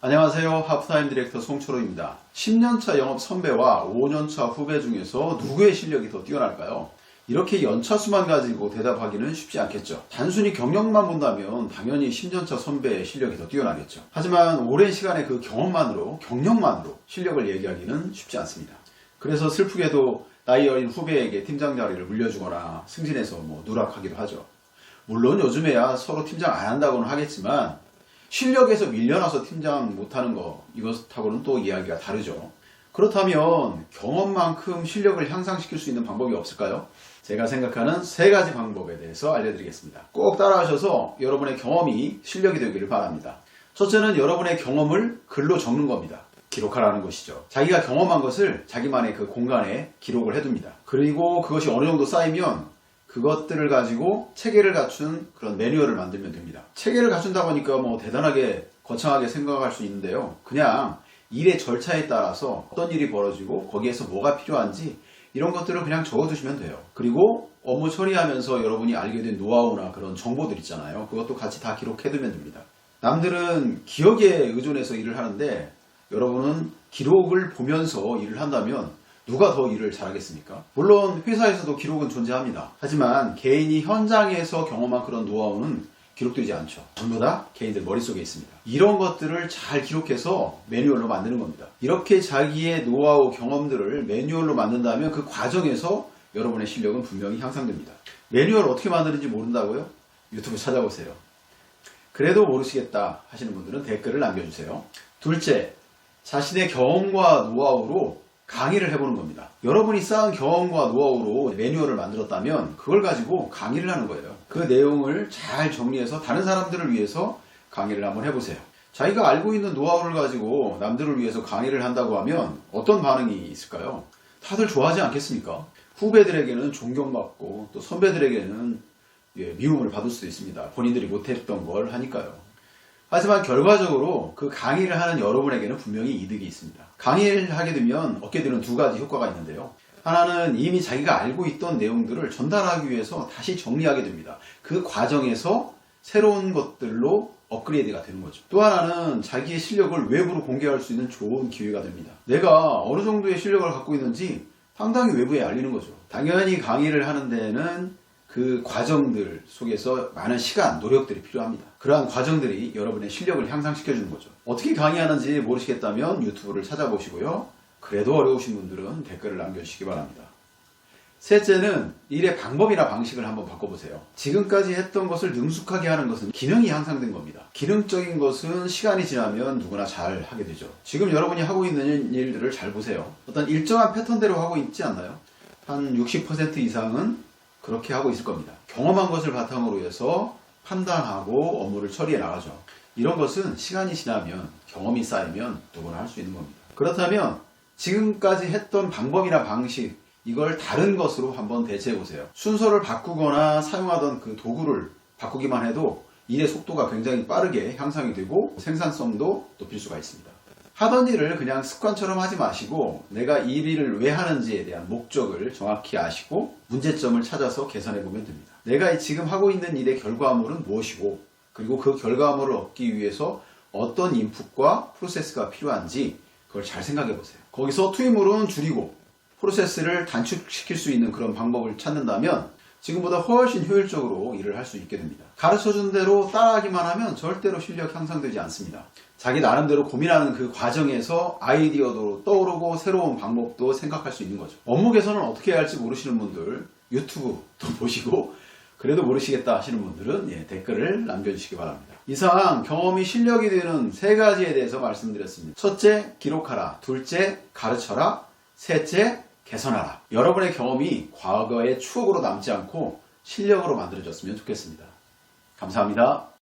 안녕하세요. 하프타임 디렉터 송철호입니다. 10년차 영업 선배와 5년차 후배 중에서 누구의 실력이 더 뛰어날까요? 이렇게 연차수만 가지고 대답하기는 쉽지 않겠죠. 단순히 경력만 본다면 당연히 10년차 선배의 실력이 더 뛰어나겠죠. 하지만 오랜 시간의 그 경험만으로, 경력만으로 실력을 얘기하기는 쉽지 않습니다. 그래서 슬프게도 나이 어린 후배에게 팀장 자리를 물려주거나 승진해서 누락하기도 하죠. 물론 요즘에야 서로 팀장 안 한다고는 하겠지만 실력에서 밀려나서 팀장 못하는 거, 이것하고는 또 이야기가 다르죠. 그렇다면 경험만큼 실력을 향상시킬 수 있는 방법이 없을까요? 제가 생각하는 3가지 방법에 대해서 알려드리겠습니다. 꼭 따라하셔서 여러분의 경험이 실력이 되기를 바랍니다. 첫째는 여러분의 경험을 글로 적는 겁니다. 기록하라는 것이죠. 자기가 경험한 것을 자기만의 그 공간에 기록을 해둡니다. 그리고 그것이 어느 정도 쌓이면 그것들을 가지고 체계를 갖춘 그런 매뉴얼을 만들면 됩니다. 체계를 갖춘다고 하니까 대단하게 거창하게 생각할 수 있는데요. 그냥 일의 절차에 따라서 어떤 일이 벌어지고 거기에서 뭐가 필요한지 이런 것들을 그냥 적어두시면 돼요. 그리고 업무 처리하면서 여러분이 알게 된 노하우나 그런 정보들 있잖아요. 그것도 같이 다 기록해두면 됩니다. 남들은 기억에 의존해서 일을 하는데 여러분은 기록을 보면서 일을 한다면 누가 더 일을 잘하겠습니까? 물론 회사에서도 기록은 존재합니다. 하지만 개인이 현장에서 경험한 그런 노하우는 기록되지 않죠. 전부 다 개인들 머릿속에 있습니다. 이런 것들을 잘 기록해서 매뉴얼로 만드는 겁니다. 이렇게 자기의 노하우 경험들을 매뉴얼로 만든다면 그 과정에서 여러분의 실력은 분명히 향상됩니다. 매뉴얼 어떻게 만드는지 모른다고요? 유튜브 찾아보세요. 그래도 모르시겠다 하시는 분들은 댓글을 남겨주세요. 둘째, 자신의 경험과 노하우로 강의를 해보는 겁니다. 여러분이 쌓은 경험과 노하우로 매뉴얼을 만들었다면 그걸 가지고 강의를 하는 거예요. 그 내용을 잘 정리해서 다른 사람들을 위해서 강의를 한번 해보세요. 자기가 알고 있는 노하우를 가지고 남들을 위해서 강의를 한다고 하면 어떤 반응이 있을까요? 다들 좋아하지 않겠습니까? 후배들에게는 존경받고 또 선배들에게는 미움을 받을 수도 있습니다. 본인들이 못했던 걸 하니까요. 하지만 결과적으로 그 강의를 하는 여러분에게는 분명히 이득이 있습니다. 강의를 하게 되면 얻게 되는 2가지 효과가 있는데요. 하나는 이미 자기가 알고 있던 내용들을 전달하기 위해서 다시 정리하게 됩니다. 그 과정에서 새로운 것들로 업그레이드가 되는 거죠. 또 하나는 자기의 실력을 외부로 공개할 수 있는 좋은 기회가 됩니다. 내가 어느 정도의 실력을 갖고 있는지 당당히 외부에 알리는 거죠. 당연히 강의를 하는 데는 그 과정들 속에서 많은 시간, 노력들이 필요합니다. 그러한 과정들이 여러분의 실력을 향상시켜주는 거죠. 어떻게 강의하는지 모르시겠다면 유튜브를 찾아보시고요. 그래도 어려우신 분들은 댓글을 남겨주시기 바랍니다. 셋째는 일의 방법이나 방식을 한번 바꿔보세요. 지금까지 했던 것을 능숙하게 하는 것은 기능이 향상된 겁니다. 기능적인 것은 시간이 지나면 누구나 잘 하게 되죠. 지금 여러분이 하고 있는 일들을 잘 보세요. 어떤 일정한 패턴대로 하고 있지 않나요? 한 60% 이상은 그렇게 하고 있을 겁니다. 경험한 것을 바탕으로 해서 판단하고 업무를 처리해 나가죠. 이런 것은 시간이 지나면 경험이 쌓이면 누구나 할 수 있는 겁니다. 그렇다면 지금까지 했던 방법이나 방식 이걸 다른 것으로 한번 대체해 보세요. 순서를 바꾸거나 사용하던 그 도구를 바꾸기만 해도 일의 속도가 굉장히 빠르게 향상이 되고 생산성도 높일 수가 있습니다. 하던 일을 그냥 습관처럼 하지 마시고 내가 이 일을 왜 하는지에 대한 목적을 정확히 아시고 문제점을 찾아서 개선해 보면 됩니다. 내가 지금 하고 있는 일의 결과물은 무엇이고 그리고 그 결과물을 얻기 위해서 어떤 인풋과 프로세스가 필요한지 그걸 잘 생각해 보세요. 거기서 투입물은 줄이고 프로세스를 단축시킬 수 있는 그런 방법을 찾는다면 지금보다 훨씬 효율적으로 일을 할 수 있게 됩니다. 가르쳐준 대로 따라하기만 하면 절대로 실력 향상되지 않습니다. 자기 나름대로 고민하는 그 과정에서 아이디어도 떠오르고 새로운 방법도 생각할 수 있는 거죠. 업무 개선은 어떻게 해야 할지 모르시는 분들 유튜브도 보시고 그래도 모르시겠다 하시는 분들은 댓글을 남겨주시기 바랍니다. 이상 경험이 실력이 되는 3가지에 대해서 말씀드렸습니다. 첫째, 기록하라. 둘째, 가르쳐라. 셋째, 개선하라. 여러분의 경험이 과거의 추억으로 남지 않고 실력으로 만들어졌으면 좋겠습니다. 감사합니다.